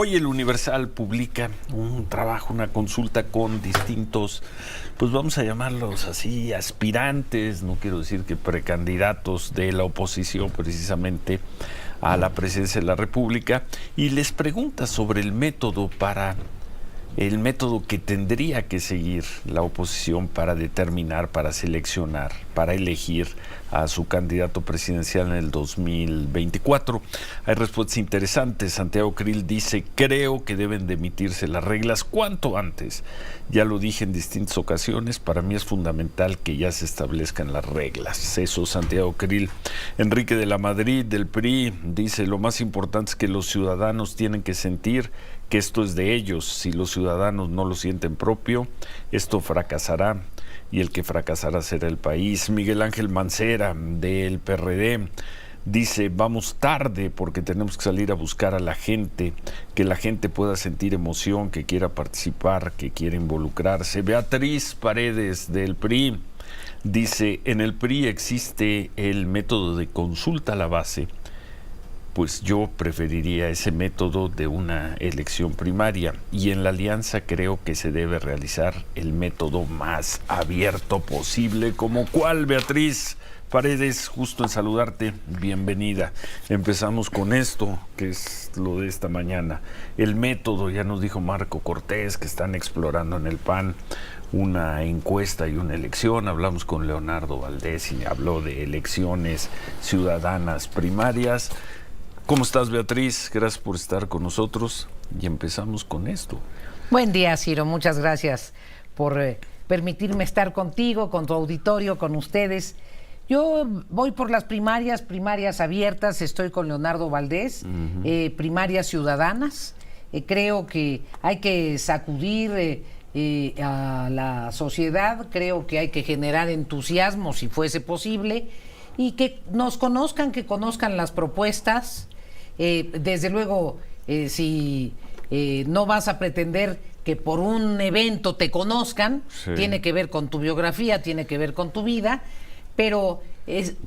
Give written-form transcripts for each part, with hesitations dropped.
Hoy el Universal publica un trabajo, una consulta con distintos, pues vamos a llamarlos así, aspirantes, no quiero decir que precandidatos de la oposición precisamente a la presidencia de la República, y les pregunta sobre el método que tendría que seguir la oposición para determinar, para seleccionar, para elegir a su candidato presidencial en el 2024. Hay respuestas interesantes. Santiago Krill dice: creo que deben de emitirse las reglas cuanto antes. Ya lo dije en distintas ocasiones, para mí es fundamental que ya se establezcan las reglas. Eso, Santiago Krill. Enrique de la Madrid, del PRI, dice: lo más importante es que los ciudadanos tienen que sentir que esto es de ellos. Si los ciudadanos no lo sienten propio, esto fracasará, y el que fracasará será el país. Miguel Ángel Mancera, del PRD, dice: vamos tarde porque tenemos que salir a buscar a la gente, que la gente pueda sentir emoción, que quiera participar, que quiera involucrarse. Beatriz Paredes, del PRI, dice: en el PRI existe el método de consulta a la base. Pues yo preferiría ese método de una elección primaria, y en la alianza creo que se debe realizar el método más abierto posible. ¿Como cuál, Beatriz Paredes? Justo en saludarte, bienvenida. Empezamos con esto, que es lo de esta mañana. El método, ya nos dijo Marco Cortés que están explorando en el PAN una encuesta y una elección. Hablamos con Leonardo Valdés y habló de elecciones ciudadanas primarias. ¿Cómo estás, Beatriz? Gracias por estar con nosotros y empezamos con esto. Buen día, Ciro. Muchas gracias por permitirme estar contigo, con tu auditorio, con ustedes. Yo voy por las primarias abiertas. Estoy con Leonardo Valdés, primarias ciudadanas. Creo que hay que sacudir a la sociedad. Creo que hay que generar entusiasmo, si fuese posible, y que nos conozcan, que conozcan las propuestas. Desde luego, si no vas a pretender que por un evento te conozcan, sí, tiene que ver con tu biografía, tiene que ver con tu vida, pero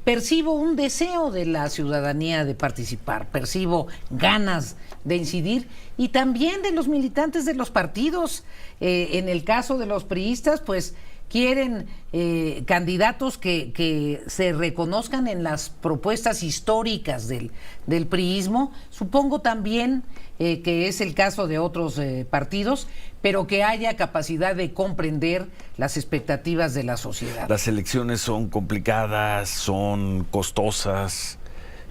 percibo un deseo de la ciudadanía de participar, percibo ganas de incidir, y también de los militantes de los partidos. En el caso de los priistas, pues quieren candidatos que se reconozcan en las propuestas históricas del priismo. Supongo también que es el caso de otros partidos, pero que haya capacidad de comprender las expectativas de la sociedad. Las elecciones son complicadas, son costosas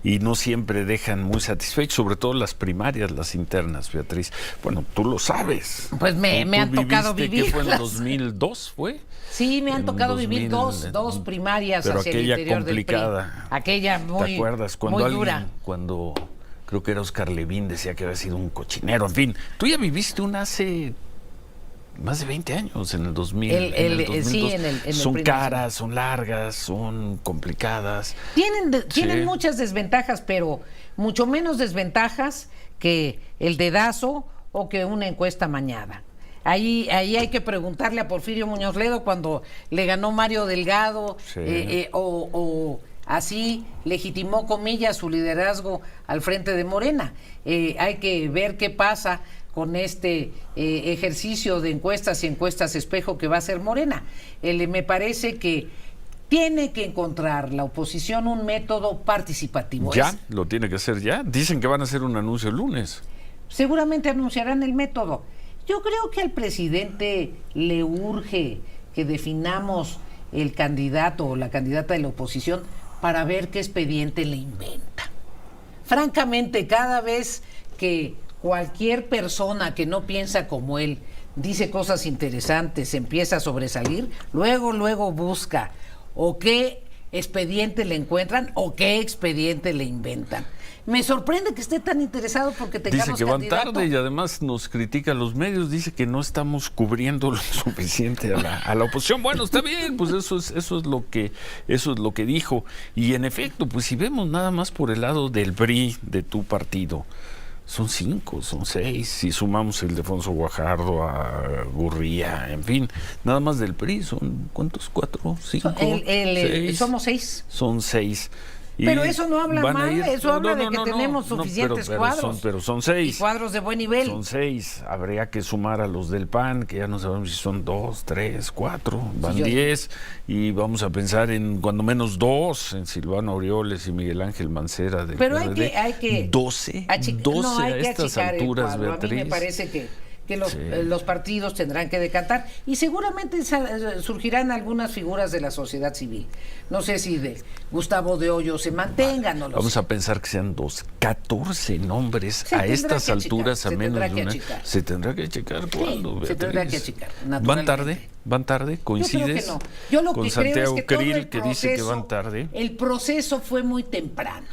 y no siempre dejan muy satisfechos, sobre todo las primarias, las internas, Beatriz. Bueno, tú lo sabes. Pues me han tocado vivir. ¿Qué fue en 2002? ¿Fue? Sí, me han tocado vivir dos primarias hacia el interior complicada, del PRI. Aquella muy, ¿te acuerdas? Cuando muy dura. Cuando creo que era Oscar Levín, decía que había sido un cochinero. En fin, tú ya viviste una hace más de 20 años, en el 2000. Sí, en el son primer, caras, son largas, son complicadas. Tienen muchas desventajas, pero mucho menos desventajas que el dedazo o que una encuesta mañada. Ahí hay que preguntarle a Porfirio Muñoz Ledo cuando le ganó Mario Delgado, sí, o así legitimó, comillas, su liderazgo al frente de Morena. Hay que ver qué pasa con este ejercicio de encuestas y encuestas espejo que va a hacer Morena. Me parece que tiene que encontrar la oposición un método participativo. Ya, lo tiene que hacer ya. Dicen que van a hacer un anuncio el lunes. Seguramente anunciarán el método. Yo creo que al presidente le urge que definamos el candidato o la candidata de la oposición para ver qué expediente le inventa. Francamente, cada vez que cualquier persona que no piensa como él dice cosas interesantes, empieza a sobresalir, luego busca o qué expediente le encuentran o qué expediente le inventan. Me sorprende que esté tan interesado porque tengamos candidato. Dice que candidato. van tarde y además nos critica a los medios, dice que no estamos cubriendo lo suficiente a la oposición. Bueno, está bien, pues eso es lo que dijo. Y en efecto, pues si vemos nada más por el lado del PRI, de tu partido, son 5, son 6, si sumamos el de Alfonso Guajardo, a Gurría, en fin, nada más del PRI, son ¿cuántos? 4, 5, 6. Somos 6. Son 6. Pero eso no habla van a mal, ir- eso habla de que tenemos suficientes cuadros. Pero son 6. Y cuadros de buen nivel. Son 6. Habría que sumar a los del PAN, que ya no sabemos si son 2, 3, 4, van 10. Y vamos a pensar en cuando menos 2, en Silvano Aureoles y Miguel Ángel Mancera del Pero PRD. hay que 12 no, hay a que estas achicar el alturas, cuadro. Beatriz. A mí me parece que los partidos tendrán que decantar y seguramente surgirán algunas figuras de la sociedad civil. No sé si de Gustavo de Hoyo se mantengan, no lo Vamos sé. a pensar que sean 14 nombres Se a tendrá estas que achicar, alturas, se a menos tendrá de que una. achicar. Se tendrá que checar cuándo, se tendrá que Beatriz. achicar, ¿Van naturalmente. tarde? ¿Coincides? Yo creo que no. Yo lo con que Santiago creo es que todo Krill, el que dice que van tarde. El proceso fue muy temprano.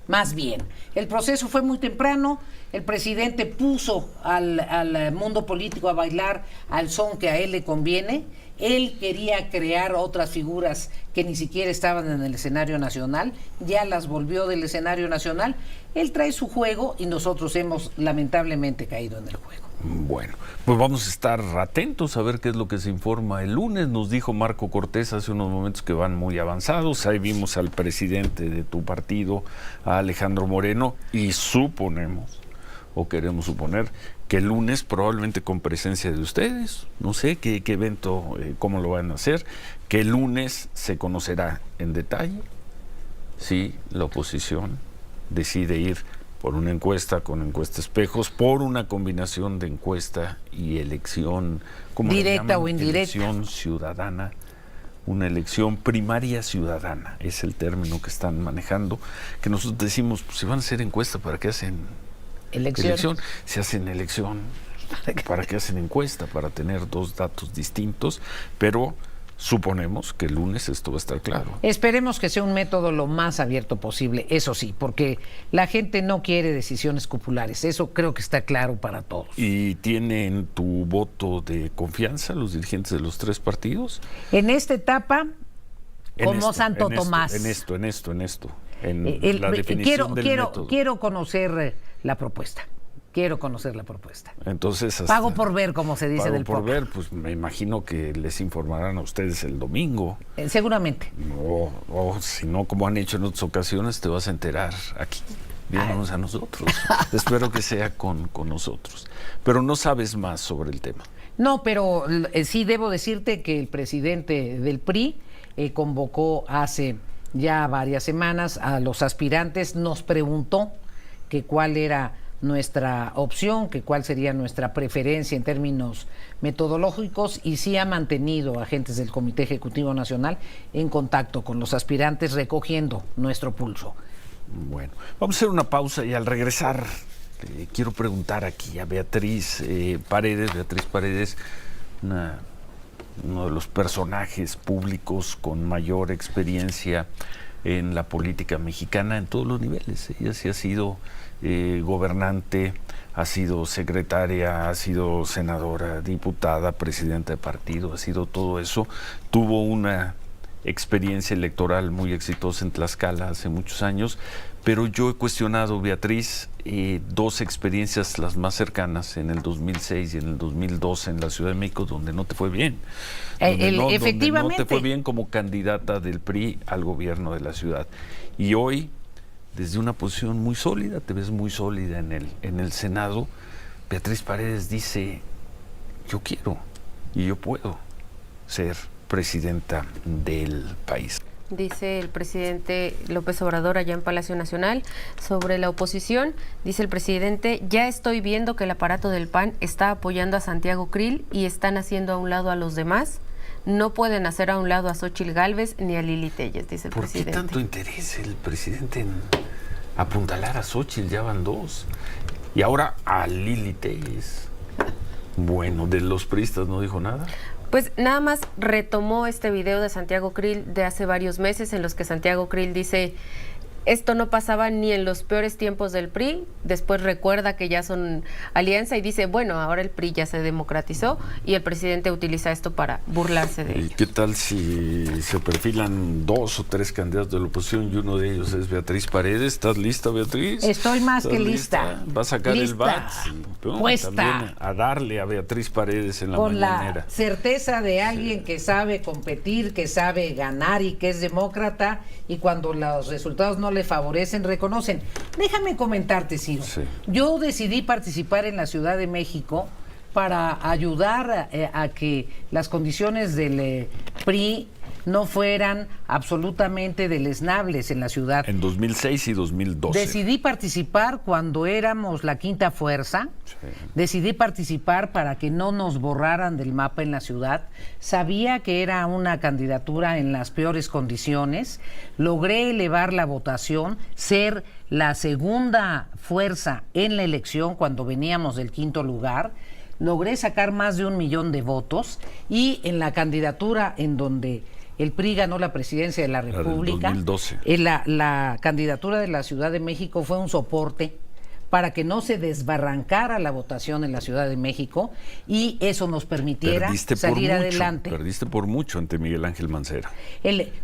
Más bien, el proceso fue muy temprano, el presidente puso al mundo político a bailar al son que a él le conviene, él quería crear otras figuras que ni siquiera estaban en el escenario nacional, ya las volvió del escenario nacional, él trae su juego y nosotros hemos lamentablemente caído en el juego. Bueno, pues vamos a estar atentos a ver qué es lo que se informa el lunes. Nos dijo Marco Cortés hace unos momentos que van muy avanzados. Ahí vimos al presidente de tu partido, a Alejandro Moreno, y suponemos, o queremos suponer, que el lunes probablemente con presencia de ustedes, no sé qué evento, cómo lo van a hacer, que el lunes se conocerá en detalle si la oposición decide ir por una encuesta con encuesta espejos, por una combinación de encuesta y elección, ¿cómo directa le llaman? o indirecta. Elección ciudadana, una elección primaria ciudadana, es el término que están manejando, que nosotros decimos, pues, si van a hacer encuesta, ¿para qué hacen elección? Si hacen elección, ¿para qué hacen encuesta? Para tener dos datos distintos, pero suponemos que el lunes esto va a estar claro. Esperemos que sea un método lo más abierto posible, eso sí, porque la gente no quiere decisiones populares, eso creo que está claro para todos. ¿Y tienen tu voto de confianza los dirigentes de los 3 partidos? En esta etapa, como Santo Tomás. En esto. En la definición del método. Quiero conocer la propuesta. Quiero conocer la propuesta. Entonces, pago por ver, como se dice del por póker. ver, pues me imagino que les informarán a ustedes el domingo. Seguramente. O si no, como han hecho en otras ocasiones, te vas a enterar aquí. Viéndonos a nosotros. Espero que sea con nosotros. Pero no sabes más sobre el tema. No, pero sí debo decirte que el presidente del PRI convocó hace ya varias semanas a los aspirantes, nos preguntó que cuál era nuestra opción, que cuál sería nuestra preferencia en términos metodológicos, y sí ha mantenido agentes del Comité Ejecutivo Nacional en contacto con los aspirantes, recogiendo nuestro pulso. Bueno, vamos a hacer una pausa y al regresar quiero preguntar aquí a Beatriz Paredes, uno de los personajes públicos con mayor experiencia en la política mexicana en todos los niveles. Ella sí ha sido gobernante, ha sido secretaria, ha sido senadora, diputada, presidenta de partido, ha sido todo eso. Tuvo una experiencia electoral muy exitosa en Tlaxcala hace muchos años, pero yo he cuestionado, Beatriz, 2 experiencias las más cercanas, en el 2006 y en el 2012 en la Ciudad de México, donde no te fue bien. Efectivamente. Donde no te fue bien como candidata del PRI al gobierno de la ciudad. Y hoy, desde una posición muy sólida, te ves muy sólida en el Senado, Beatriz Paredes dice, yo quiero y yo puedo ser presidenta del país. Dice el presidente López Obrador allá en Palacio Nacional sobre la oposición. Dice el presidente, ya estoy viendo que el aparato del PAN está apoyando a Santiago Krill y están haciendo a un lado a los demás. No pueden hacer a un lado a Xóchitl Gálvez ni a Lili Telles, dice el presidente. ¿Por qué tanto interés el presidente en apuntalar a Xóchitl? Ya van 2. Y ahora a Lili Telles. Bueno, de los priistas no dijo nada. Pues nada más retomó este video de Santiago Krill de hace varios meses, en los que Santiago Krill dice, esto no pasaba ni en los peores tiempos del PRI. Después recuerda que ya son alianza y dice, bueno, ahora el PRI ya se democratizó y el presidente utiliza esto para burlarse de ¿Y ellos. qué tal si se perfilan 2 o 3 candidatos de la oposición y uno de ellos es Beatriz Paredes? ¿Estás lista, Beatriz? Estoy más que ¿Estás lista. Va a sacar el Lista. bat y Puesta. también a darle a Beatriz Paredes en la Con mañanera. la certeza de alguien que sabe competir, que sabe ganar y que es demócrata, y cuando los resultados no le favorecen, reconocen. Déjame comentarte, Ciro. Sí. Yo decidí participar en la Ciudad de México para ayudar a que las condiciones del PRI no fueran absolutamente deleznables en la ciudad. En 2006 y 2012. Decidí participar cuando éramos la quinta fuerza. Sí. Decidí participar para que no nos borraran del mapa en la ciudad. Sabía que era una candidatura en las peores condiciones. Logré elevar la votación, ser la segunda fuerza en la elección cuando veníamos del quinto lugar. Logré sacar más de 1 millón de votos, y en la candidatura en donde el PRI ganó la presidencia de la del República, 2012. la candidatura de la Ciudad de México fue un soporte para que no se desbarrancara la votación en la Ciudad de México, y eso nos permitiera Perdiste salir por mucho, adelante. Perdiste por mucho ante Miguel Ángel Mancera.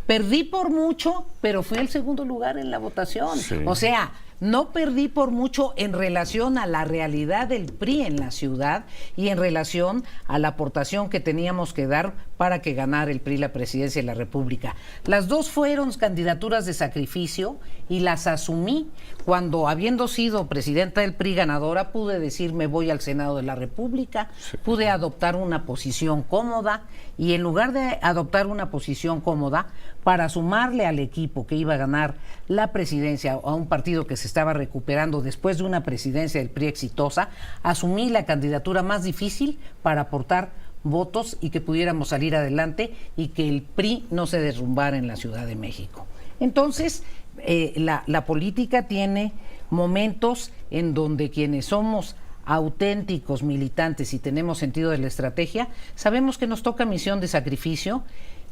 Perdí por mucho, pero fui el segundo lugar en la votación. Sí. O sea, no perdí por mucho en relación a la realidad del PRI en la ciudad y en relación a la aportación que teníamos que dar para que ganara el PRI la presidencia de la República. Las dos fueron candidaturas de sacrificio y las asumí. Cuando, habiendo sido presidenta del PRI ganadora, pude decir me voy al Senado de la República, Sí. pude adoptar una posición cómoda, y en lugar de adoptar una posición cómoda para sumarle al equipo que iba a ganar la presidencia a un partido que se estaba recuperando después de una presidencia del PRI exitosa, asumí la candidatura más difícil para aportar votos y que pudiéramos salir adelante y que el PRI no se derrumbara en la Ciudad de México. Entonces, la política tiene momentos en donde quienes somos auténticos militantes y tenemos sentido de la estrategia, sabemos que nos toca misión de sacrificio.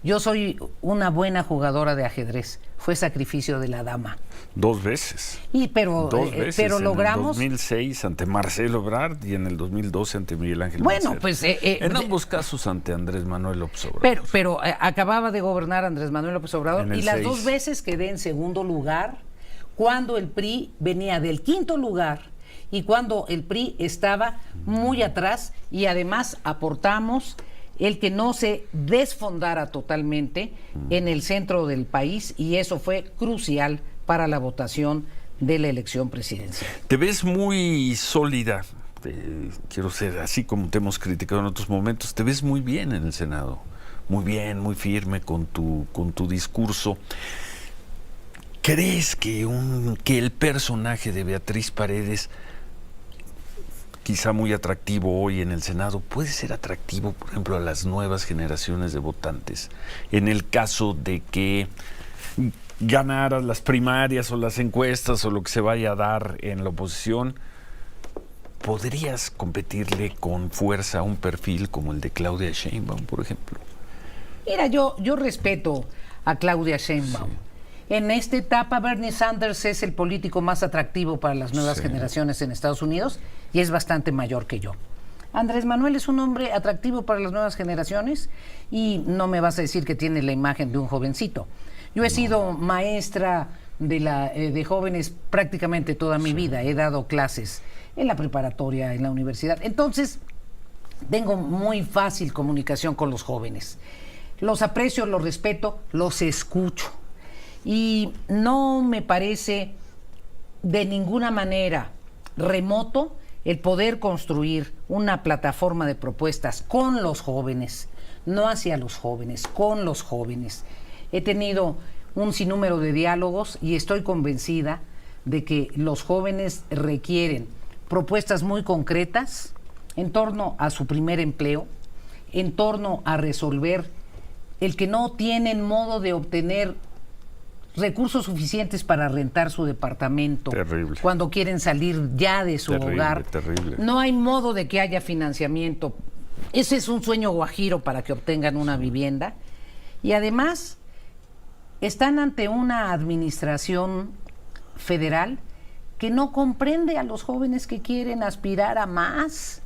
Yo soy una buena jugadora de ajedrez, fue sacrificio de la dama. 2 veces. Pero 2 veces. pero logramos. En el 2006 ante Marcelo Ebrard y en el 2012 ante Miguel Ángel Bueno, Mancera. pues en ambos casos ante Andrés Manuel López Obrador. Pero acababa de gobernar Andrés Manuel López Obrador, En el y las 6. 2 veces quedé en segundo lugar cuando el PRI venía del quinto lugar y cuando el PRI estaba muy atrás, y además aportamos el que no se desfondara totalmente en el centro del país, y eso fue crucial para la votación de la elección presidencial. Te ves muy sólida, quiero ser así como te hemos criticado en otros momentos, te ves muy bien en el Senado, muy bien, muy firme con tu discurso. ¿Crees que el personaje de Beatriz Paredes, quizá muy atractivo hoy en el Senado, puede ser atractivo, por ejemplo, a las nuevas generaciones de votantes, en el caso de que ganaras las primarias o las encuestas o lo que se vaya a dar en la oposición? ¿Podrías competirle con fuerza a un perfil como el de Claudia Sheinbaum, por ejemplo? Mira, yo respeto a Claudia Sheinbaum. Sí. En esta etapa, Bernie Sanders es el político más atractivo para las nuevas generaciones en Estados Unidos, y es bastante mayor que yo. Andrés Manuel es un hombre atractivo para las nuevas generaciones, y no me vas a decir que tiene la imagen de un jovencito. Yo he sido maestra de jóvenes prácticamente toda mi vida. He dado clases en la preparatoria, en la universidad. Entonces, tengo muy fácil comunicación con los jóvenes. Los aprecio, los respeto, los escucho. Y no me parece de ninguna manera remoto el poder construir una plataforma de propuestas con los jóvenes, no hacia los jóvenes, con los jóvenes. He tenido un sinnúmero de diálogos y estoy convencida de que los jóvenes requieren propuestas muy concretas en torno a su primer empleo, en torno a resolver el que no tienen modo de obtener recursos suficientes para rentar su departamento. Terrible. Cuando quieren salir ya de su hogar. Terrible. No hay modo de que haya financiamiento. Ese es un sueño guajiro para que obtengan una vivienda. Y además están ante una administración federal que no comprende a los jóvenes que quieren aspirar a más.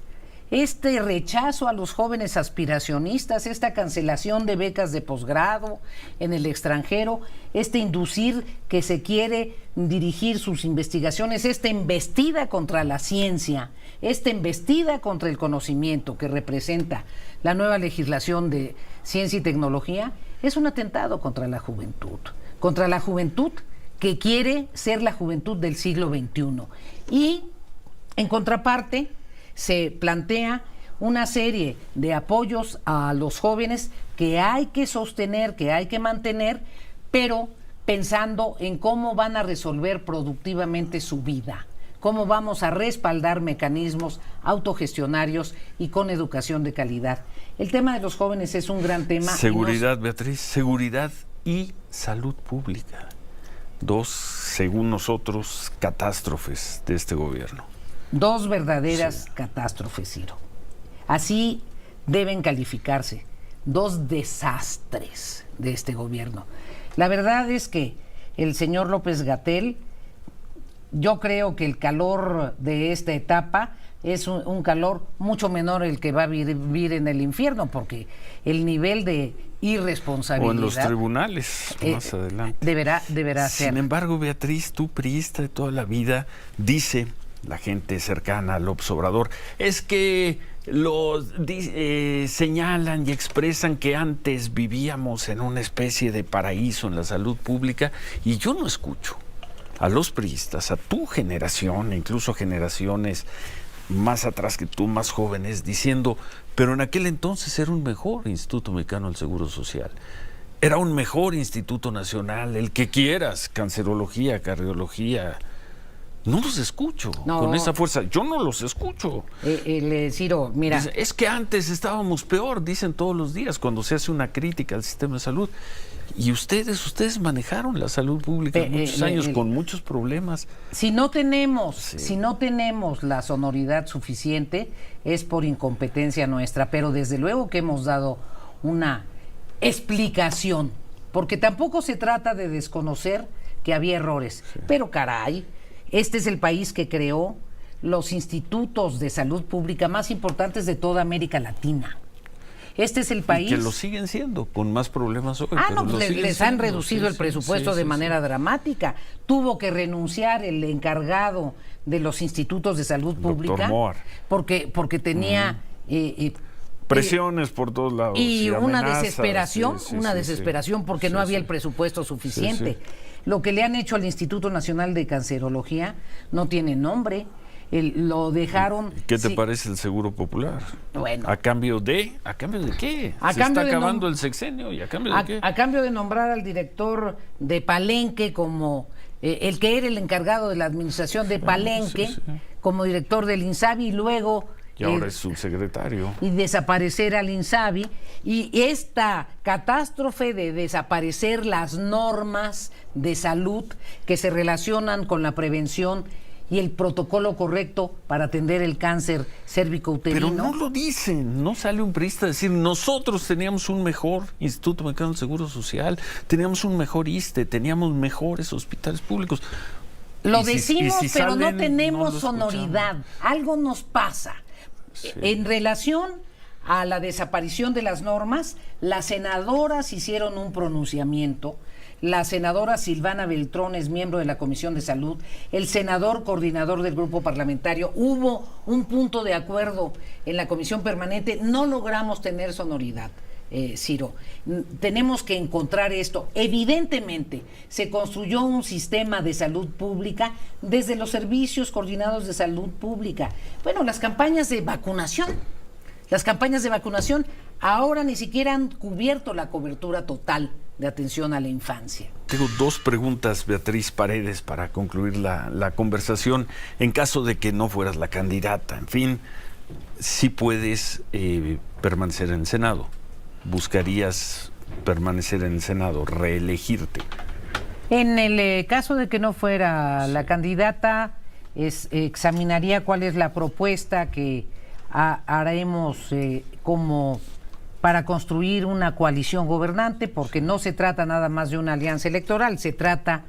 Este rechazo a los jóvenes aspiracionistas, esta cancelación de becas de posgrado en el extranjero, este inducir que se quiere dirigir sus investigaciones, esta embestida contra la ciencia, esta embestida contra el conocimiento que representa la nueva legislación de ciencia y tecnología, es un atentado contra la juventud que quiere ser la juventud del siglo XXI. Y, en contraparte, se plantea una serie de apoyos a los jóvenes que hay que sostener, que hay que mantener, pero pensando en cómo van a resolver productivamente su vida, cómo vamos a respaldar mecanismos autogestionarios y con educación de calidad. El tema de los jóvenes es un gran tema. Seguridad, Beatriz, seguridad y salud pública. Dos, según nosotros, catástrofes de este gobierno. Dos verdaderas catástrofes, Ciro. Así deben calificarse. Dos desastres de este gobierno. La verdad es que el señor López-Gatell, yo creo que el calor de esta etapa es un calor mucho menor el que va a vivir en el infierno, porque el nivel de irresponsabilidad... O en los tribunales, más adelante. Deberá ser. Sin embargo, Beatriz, tú, priista de toda la vida, dice la gente cercana a López Obrador, es que señalan y expresan que antes vivíamos en una especie de paraíso en la salud pública, y yo no escucho a los priistas, a tu generación, incluso generaciones más atrás que tú, más jóvenes, diciendo, pero en aquel entonces era un mejor Instituto Mexicano del Seguro Social, era un mejor Instituto Nacional, el que quieras, cancerología, cardiología. No los escucho con esa fuerza. Yo no los escucho. Ciro, mira. Dicen, es que antes estábamos peor, dicen todos los días cuando se hace una crítica al sistema de salud. Y ustedes manejaron la salud pública muchos años con muchos problemas. Si no tenemos la sonoridad suficiente, es por incompetencia nuestra. Pero desde luego que hemos dado una explicación. Porque tampoco se trata de desconocer que había errores. Sí. Pero caray, este es el país que creó los institutos de salud pública más importantes de toda América Latina. Este es el país... Y que lo siguen siendo, con más problemas hoy. Les han reducido el presupuesto de manera dramática. Tuvo que renunciar el encargado de los institutos de salud pública. Porque tenía... presiones por todos lados. Y una desesperación porque no había el presupuesto suficiente. Sí. Lo que le han hecho al Instituto Nacional de Cancerología no tiene nombre. Lo dejaron... ¿Qué te parece el Seguro Popular? Bueno. ¿A cambio de qué? Se está acabando el sexenio, ¿y a cambio de qué? A cambio de nombrar al director de Palenque como... el que era el encargado de la administración de Palenque, como director del INSABI, y luego... Y ahora es subsecretario. Y desaparecer al INSABI. Y esta catástrofe de desaparecer las normas de salud que se relacionan con la prevención y el protocolo correcto para atender el cáncer cérvico-uterino. Pero no lo dicen, no sale un priista a decir, nosotros teníamos un mejor Instituto Mexicano del Seguro Social, teníamos un mejor ISSSTE, teníamos mejores hospitales públicos. Lo decimos, pero no tenemos sonoridad. Algo nos pasa. Sí. En relación a la desaparición de las normas, las senadoras hicieron un pronunciamiento. La senadora Silvana Beltrón es miembro de la Comisión de Salud, el senador coordinador del grupo parlamentario. Hubo un punto de acuerdo en la Comisión Permanente, no logramos tener sonoridad. Ciro, tenemos que encontrar esto. Evidentemente se construyó un sistema de salud pública desde los servicios coordinados de salud pública. Bueno, las campañas de vacunación ahora ni siquiera han cubierto la cobertura total de atención a la infancia. Tengo dos preguntas, Beatriz Paredes, para concluir la conversación. En caso de que no fueras la candidata, en fin, sí puedes permanecer en el Senado. ¿Buscarías permanecer en el Senado, reelegirte? En el caso de que no fuera la candidata, examinaría cuál es la propuesta que haremos como para construir una coalición gobernante, porque no se trata nada más de una alianza electoral, se trata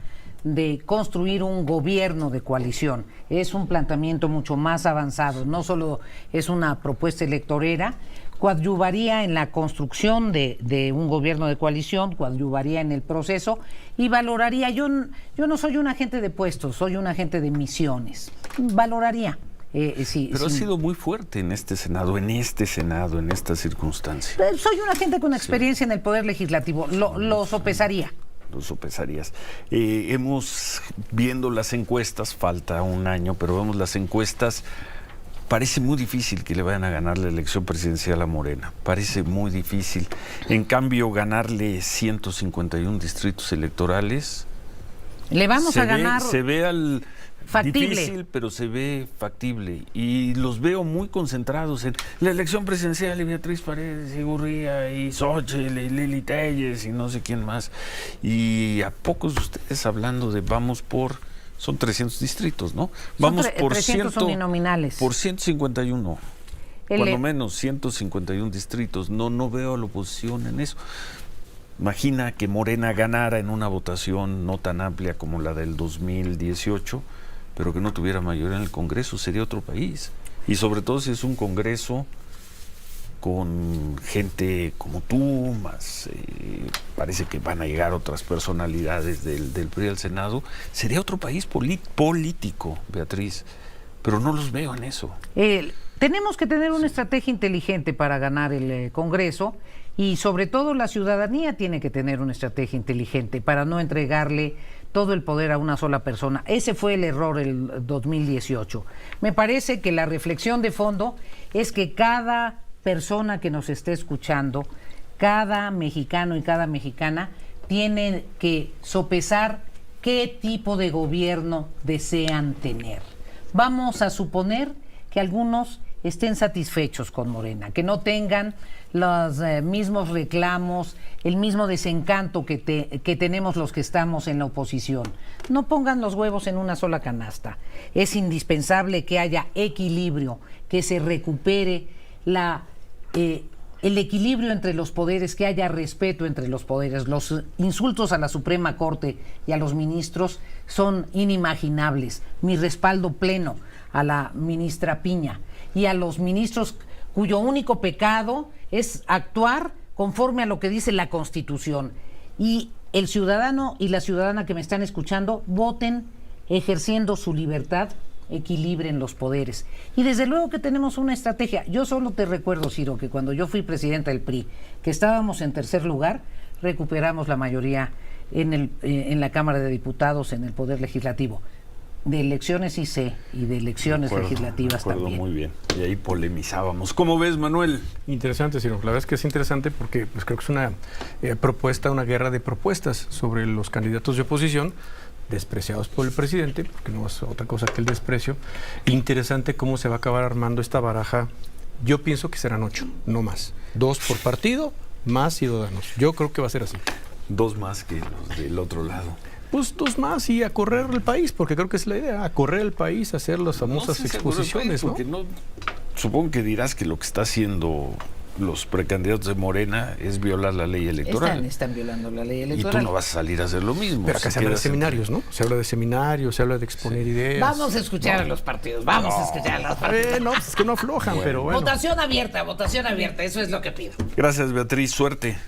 de construir un gobierno de coalición. Es un planteamiento mucho más avanzado, no solo es una propuesta electorera, coadyuvaría en la construcción de un gobierno de coalición, coadyuvaría en el proceso y valoraría, yo no soy un agente de puestos, soy un agente de misiones, valoraría. Sí, pero sí. Ha sido muy fuerte en este Senado, en esta circunstancia. Soy un agente con experiencia en el Poder Legislativo, lo sopesaría. Lo sopesarías. Viendo las encuestas, falta un año, pero vemos las encuestas, parece muy difícil que le vayan a ganar la elección presidencial a Morena, parece muy difícil. En cambio, ganarle 151 distritos electorales... Le vamos a ganar... Se ve factible. Difícil, pero se ve factible. Y los veo muy concentrados en la elección presidencial, y Beatriz Paredes, y Gurría, y Xochitl, y Lili Telles, y no sé quién más. Y a pocos de ustedes hablando de son 300 distritos, ¿no? Vamos por 300 uninominales. Por 151. Cuando menos 151 distritos. No veo a la oposición en eso. Imagina que Morena ganara en una votación no tan amplia como la del 2018, pero que no tuviera mayoría en el Congreso, sería otro país. Y sobre todo si es un Congreso con gente como tú, más parece que van a llegar otras personalidades del PRI al Senado, sería otro país político, Beatriz, pero no los veo en eso. Tenemos que tener una estrategia inteligente para ganar el Congreso y sobre todo la ciudadanía tiene que tener una estrategia inteligente para no entregarle todo el poder a una sola persona. Ese fue el error el 2018. Me parece que la reflexión de fondo es que cada persona que nos esté escuchando, cada mexicano y cada mexicana tiene que sopesar qué tipo de gobierno desean tener. Vamos a suponer que algunos estén satisfechos con Morena, que no tengan los mismos reclamos, el mismo desencanto que tenemos los que estamos en la oposición. No pongan los huevos en una sola canasta. Es indispensable que haya equilibrio, que se recupere el equilibrio entre los poderes, que haya respeto entre los poderes. Los insultos a la Suprema Corte y a los ministros son inimaginables. Mi respaldo pleno a la ministra Piña y a los ministros cuyo único pecado es actuar conforme a lo que dice la Constitución. Y el ciudadano y la ciudadana que me están escuchando, voten ejerciendo su libertad, equilibren los poderes. Y desde luego que tenemos una estrategia. Yo solo te recuerdo, Ciro, que cuando yo fui presidenta del PRI, que estábamos en tercer lugar, recuperamos la mayoría en la Cámara de Diputados, en el Poder Legislativo. De elecciones sí sé, y de elecciones legislativas también. Muy bien. Y ahí polemizábamos. ¿Cómo ves, Manuel? Interesante, Ciro. La verdad es que es interesante porque pues, creo que es una propuesta, una guerra de propuestas sobre los candidatos de oposición despreciados por el presidente, porque no es otra cosa que el desprecio. Interesante cómo se va a acabar armando esta baraja. Yo pienso que serán 8, no más. 2 por partido, más Ciudadanos. Yo creo que va a ser así. 2 más que los del otro lado. Pues 2 más y a correr el país, porque creo que es la idea, a correr el país, a hacer las famosas exposiciones, país, ¿no? Supongo que dirás que lo que está haciendo los precandidatos de Morena es violar la ley electoral. Están violando la ley electoral. Y tú no vas a salir a hacer lo mismo. Pero acá se habla de seminarios, ¿no? Se habla de seminarios, se habla de exponer ideas. Vamos a escuchar a los partidos, vamos a escuchar a los partidos. No, pues es que no aflojan, pero bueno. Votación abierta, eso es lo que pido. Gracias, Beatriz, suerte.